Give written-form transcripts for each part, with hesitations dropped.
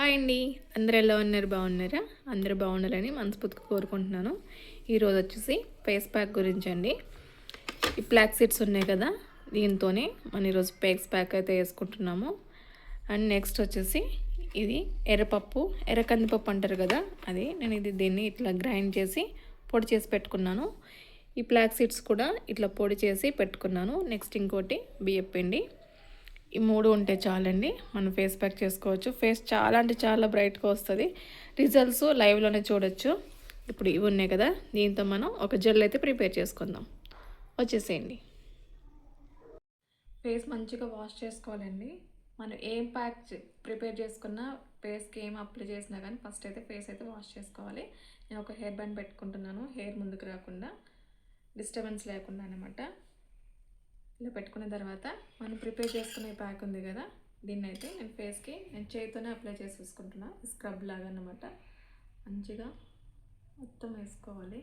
Hi అండి. అందరూ ఎలా ఉన్నారు? బాగున్నారా? అందరూ బాగుండాలని మనస్ఫూర్తిగా కోరుకుంటున్నాను. ఈరోజు వచ్చేసి ఫేస్ ప్యాక్ గురించి అండి. ఈ ఫ్లాక్ సీడ్స్ ఉన్నాయి కదా, దీంతోనే మనం ఈరోజు ఫేస్ ప్యాక్ అయితే వేసుకుంటున్నాము. అండ్ నెక్స్ట్ వచ్చేసి ఇది ఎర్రపప్పు, ఎర్ర కందిపప్పు అంటారు కదా, అది నేను దీన్ని ఇట్లా గ్రైండ్ చేసి పొడి చేసి పెట్టుకున్నాను. ఈ ఫ్లాక్ సీడ్స్ కూడా ఇట్లా పొడి చేసి పెట్టుకున్నాను. నెక్స్ట్ ఇంకోటి బియ్యం పిండి. ఈ మూడు ఉంటే చాలండి, మనం ఫేస్ ప్యాక్ చేసుకోవచ్చు. ఫేస్ చాలా అంటే చాలా బ్రైట్గా వస్తుంది. రిజల్ట్స్ లైవ్లోనే చూడొచ్చు. ఇప్పుడు ఇవి ఉన్నాయి కదా, దీంతో మనం ఒక జెల్ అయితే ప్రిపేర్ చేసుకుందాం. వచ్చేసేయండి. ఫేస్ మంచిగా వాష్ చేసుకోవాలండి. మనం ఏం ప్యాక్ ప్రిపేర్ చేసుకున్నా, ఫేస్కి ఏం అప్లై చేసినా కానీ ఫస్ట్ అయితే ఫేస్ అయితే వాష్ చేసుకోవాలి. నేను ఒక హెయిర్ బ్యాండ్ పెట్టుకుంటున్నాను, హెయిర్ ముందుకు రాకుండా, డిస్టర్బెన్స్ లేకుండా అనమాట. ఇలా పెట్టుకున్న తర్వాత మనం ప్రిపేర్ చేసుకునే ప్యాక్ ఉంది కదా, దీన్ని అయితే నేను ఫేస్కి చేతితోనే అప్లై చేసేసుకుంటున్నా. స్క్రబ్ లాగా అన్నమాట. మంచిగా మొత్తం వేసుకోవాలి.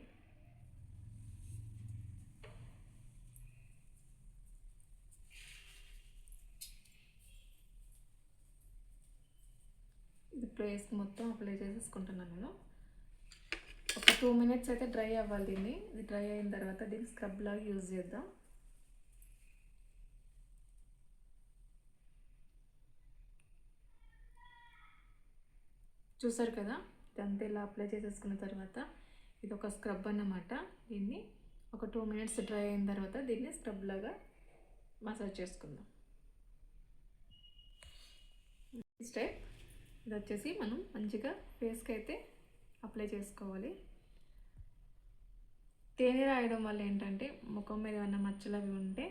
ఇది ఫేస్కి మొత్తం అప్లై చేసేసుకుంటున్నాను నేను. ఒక 2 మినిట్స్ అయితే డ్రై అవ్వాలి దీన్ని. ఇది డ్రై అయిన తర్వాత దీన్ని స్క్రబ్ లాగా యూజ్ చేద్దాం. చూసారు కదా, ఇదంతా ఇలా అప్లై చేసేసుకున్న తర్వాత ఇది ఒక స్క్రబ్ అన్నమాట. దీన్ని ఒక 2 మినిట్స్ డ్రై అయిన తర్వాత దీన్ని స్క్రబ్ లాగా మసాజ్ చేసుకుందాం. స్టెప్ ఇది వచ్చేసి మనం మంచిగా ఫేస్కి అయితే అప్లై చేసుకోవాలి. తేనె రాయడం వల్ల ఏంటంటే ముఖం మీద ఏమైనా మచ్చలు అవి ఉంటే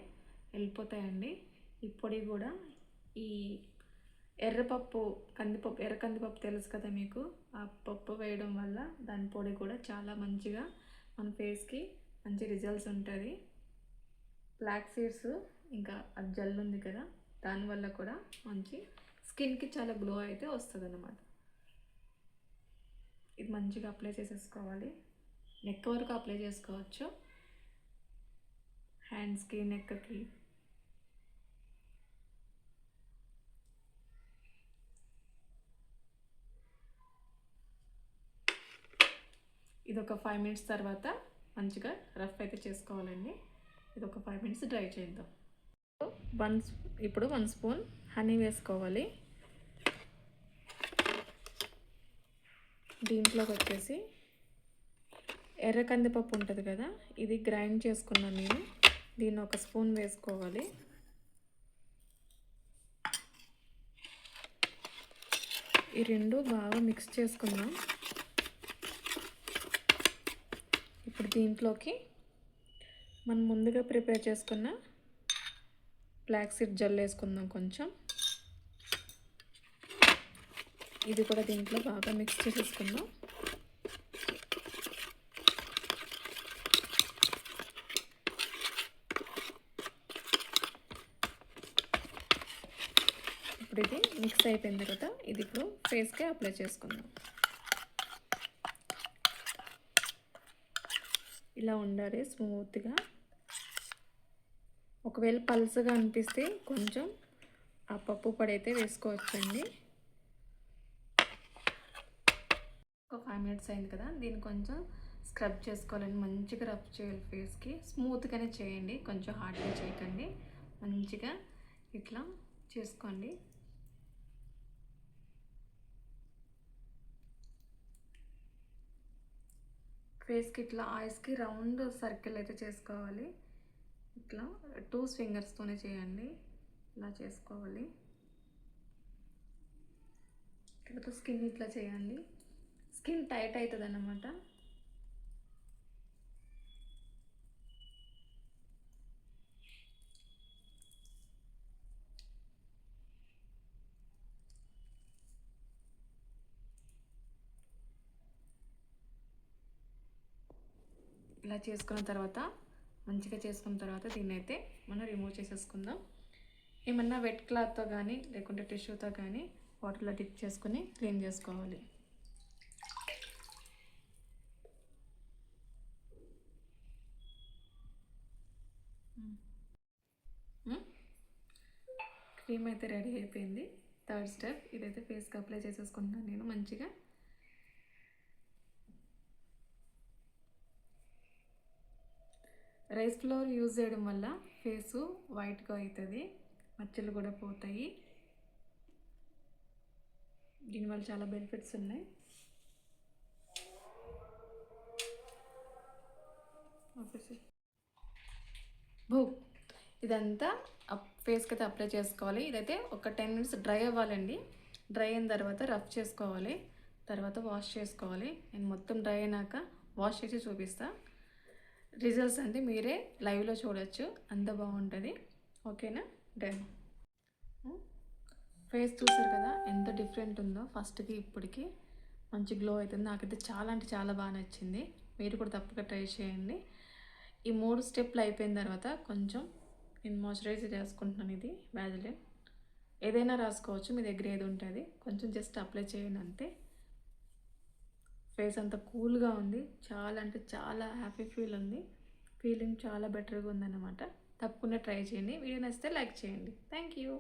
వెళ్ళిపోతాయండి. ఈ పొడి కూడా ఈ ఎర్రపప్పు, కందిపప్పు, ఎర్ర కందిపప్పు తెలుసు కదా మీకు, ఆ పప్పు వేయడం వల్ల దాని పొడి కూడా చాలా మంచిగా మన ఫేస్కి మంచి రిజల్ట్స్ ఉంటుంది. ఫ్లాక్ సీడ్స్ ఇంకా అది జెల్ ఉంది కదా, దానివల్ల కూడా మంచి స్కిన్కి చాలా గ్లో అయితే వస్తుంది అన్నమాట. ఇది మంచిగా అప్లై చేసేసుకోవాలి. నెక్ వరకు అప్లై చేసుకోవచ్చు, హ్యాండ్స్కి, నెక్కి. ఇది ఒక 5 మినిట్స్ తర్వాత మంచిగా రఫ్ అయితే చేసుకోవాలండి. ఇది ఒక 5 మినిట్స్ డ్రై చేద్దాం. ఇప్పుడు 1 స్పూన్ హనీ వేసుకోవాలి. దీంట్లోకి వచ్చేసి ఎర్ర కందిపప్పు ఉంటుంది కదా, ఇది గ్రైండ్ చేసుకున్నాను నేను. దీన్ని ఒక స్పూన్ వేసుకోవాలి. ఈ రెండు బాగా మిక్స్ చేసుకుందాం. ఇప్పుడు దీంట్లోకి మనం ముందుగా ప్రిపేర్ చేసుకున్న ఫ్లాక్ సీడ్ జెల్ వేసుకుందాం కొంచెం. ఇది కూడా దీంట్లో బాగా మిక్స్ చేసేసుకుందాం. ఇప్పుడు ఇది మిక్స్ అయిపోయిన తర్వాత ఇది ఇప్పుడు ఫేస్కి అప్లై చేసుకుందాం. ఇలా ఉండాలి స్మూత్గా. ఒకవేళ పల్సగా అనిపిస్తే కొంచెం ఆ పప్పు పొడి అయితే వేసుకోవచ్చండి. ఒక 5 మినిట్స్ అయింది కదా, దీన్ని కొంచెం స్క్రబ్ చేసుకోవాలండి. మంచిగా రబ్ చేయాలి ఫేస్కి. స్మూత్గానే చేయండి, కొంచెం హార్డ్గా చేయకండి. మంచిగా ఇట్లా చేసుకోండి. ఫేస్కి ఇట్లా ఐస్కి రౌండ్ సర్కిల్ అయితే చేసుకోవాలి. ఇట్లా 2 ఫింగర్స్తోనే చేయండి. ఇలా చేసుకోవాలి. తర్వాత స్కిన్ ఇట్లా చేయండి. స్కిన్ టైట్ అవుతుంది అన్నమాట. ఇలా చేసుకున్న తర్వాత మంచిగా చేసుకున్న తర్వాత దీన్ని అయితే మనం రిమూవ్ చేసేసుకుందాం. ఏమన్నా వెట్ క్లాత్తో కానీ లేకుంటే టిష్యూతో కానీ వాటర్లో డిప్ చేసుకుని క్లీన్ చేసుకోవాలి. క్రీమ్ అయితే రెడీ అయిపోయింది. థర్డ్ స్టెప్ ఇదైతే ఫేస్కి అప్లై చేసేసుకుంటున్నాను నేను మంచిగా. రైస్ ఫ్లోర్ యూజ్ చేయడం వల్ల ఫేసు వైట్గా అవుతుంది, మచ్చలు కూడా పోతాయి. దీనివల్ల చాలా బెనిఫిట్స్ ఉన్నాయి. ఇదంతా ఫేస్కి అయితే అప్లై చేసుకోవాలి. ఇదైతే ఒక 10 మినిట్స్ డ్రై అవ్వాలండి. డ్రై అయిన తర్వాత రఫ్ చేసుకోవాలి, తర్వాత వాష్ చేసుకోవాలి. నేను మొత్తం డ్రై అయినాక వాష్ చేసి చూపిస్తా. రిజల్ట్స్ అంటే మీరే లైవ్లో చూడొచ్చు, అంత బాగుంటుంది. ఓకేనా? డన్. ఫేస్ చూసారు కదా ఎంత డిఫరెంట్ ఉందో, ఫస్ట్కి ఇప్పటికి మంచి గ్లో అవుతుంది. నాకైతే చాలా అంటే చాలా బాగా నచ్చింది. మీరు కూడా తప్పక ట్రై చేయండి. ఈ 3 స్టెప్లు అయిపోయిన తర్వాత కొంచెం నేను మాయిశ్చరైజర్ చేసుకుంటున్నాను. ఇది వ్యాజిలిన్, ఏదైనా రాసుకోవచ్చు, మీ దగ్గర ఏది ఉంటుంది కొంచెం జస్ట్ అప్లై చేయండి అంతే. ఫేస్ అంతా కూల్గా ఉంది, చాలా అంటే చాలా హ్యాపీ ఫీల్ ఉంది. ఫీలింగ్ చాలా బెటర్గా ఉందన్నమాట. తప్పకుండా ట్రై చేయండి. వీడియో నచ్చితే లైక్ చేయండి. Thank you.